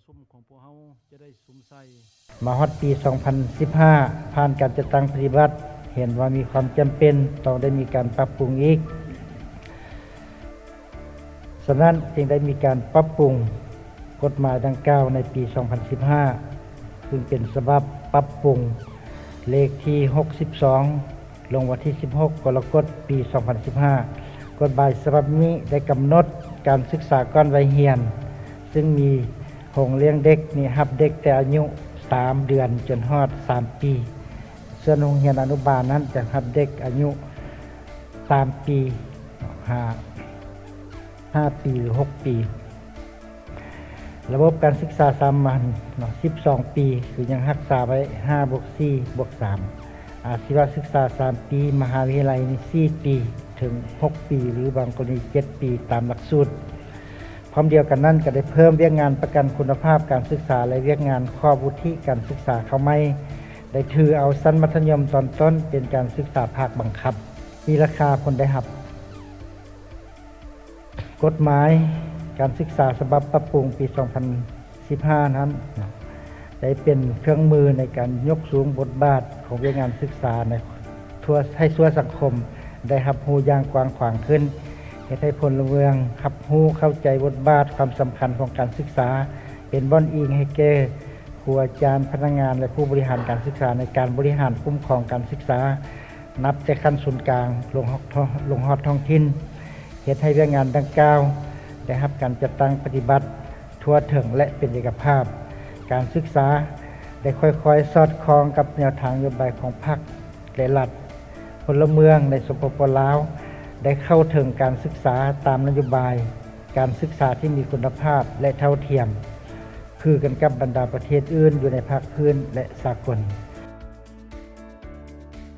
ชุมของพวกเฮาจะได้สุมใส่มาฮอดปี 2015 ผ่านการจัดตั้งปฏิบัติเห็นว่ามีความจำเป็นต้องได้มีการปรับปรุงอีกฉะนั้นจึงได้มีการปรับปรุงกฎหมายดังกล่าวในปี 2015 ซึ่งเป็นฉบับปรับปรุงเลขที่ 62 ลงวันที่ 16 กรกฎาคม ปี 2015 กฎหมายฉบับนี้ได้กำหนดการศึกษาก่อนวัยเรียนซึ่งมีโรงเลี้ยงเด็กนี่รับเด็กแต่อายุ 3 เดือนจนฮอด 3 ปีส่วนโรงเรียนอนุบาลนั้นจะรับเด็กอายุ 3 ปี 5 ปีหรือ 6 ปี ระบบการศึกษาสามัญ12 ปีคือยังรักษาไว้5 + 4 + 3 อาชีวศึกษา 3 ปี มหาวิทยาลัยนี่4 ปีถึง 6 ปีหรือบางกรณี 7 ปีตามหลักสูตรพร้อมเดียวกันนั้นก็ได้เพิ่มเวียกงานประกันคุณภาพการศึกษาและเวียกงานข้อวุฒิการศึกษาเข้าใหม่ได้ถือเอาชั้นมัธยมตอนต้นเป็นการศึกษาภาคบังคับมีราคาผลได้รับกฎหมายการศึกษาฉบับปรับปรุงปี 2015 นั้นได้เป็นเครื่องมือในการยกสูงบทบาทของเวียกงานศึกษาในให้ทั่วสังคมได้รับรู้อย่างกว้างขวางขึ้นให้พลเมืองรับรู้เข้าใจบทบาทความสำคัญของการศึกษาเป็นบ่อนอิงให้แก่ครูอาจารย์พนักงานและผู้บริหารการศึกษาในการบริหารคุ้มครองการศึกษานับแต่ขั้นศูนย์กลางลงฮอดท้องถิ่นเฮ็ดให้เวียกงานดังกล่าวได้รับการจัดตั้งปฏิบัติทั่วถึงและเป็นเอกภาพการศึกษาได้ค่อยๆสอดคล้องกับแนวทางนโยบายของพรรคและรัฐพลเมืองในสปป.ลาวได้เข้าถึงการศึกษาตามนโยบายการศึกษาที่มีคุณภาพและเท่าเทียมคือกันกับบรรดาประเทศอื่นอยู่ในภาคพื้นและสากล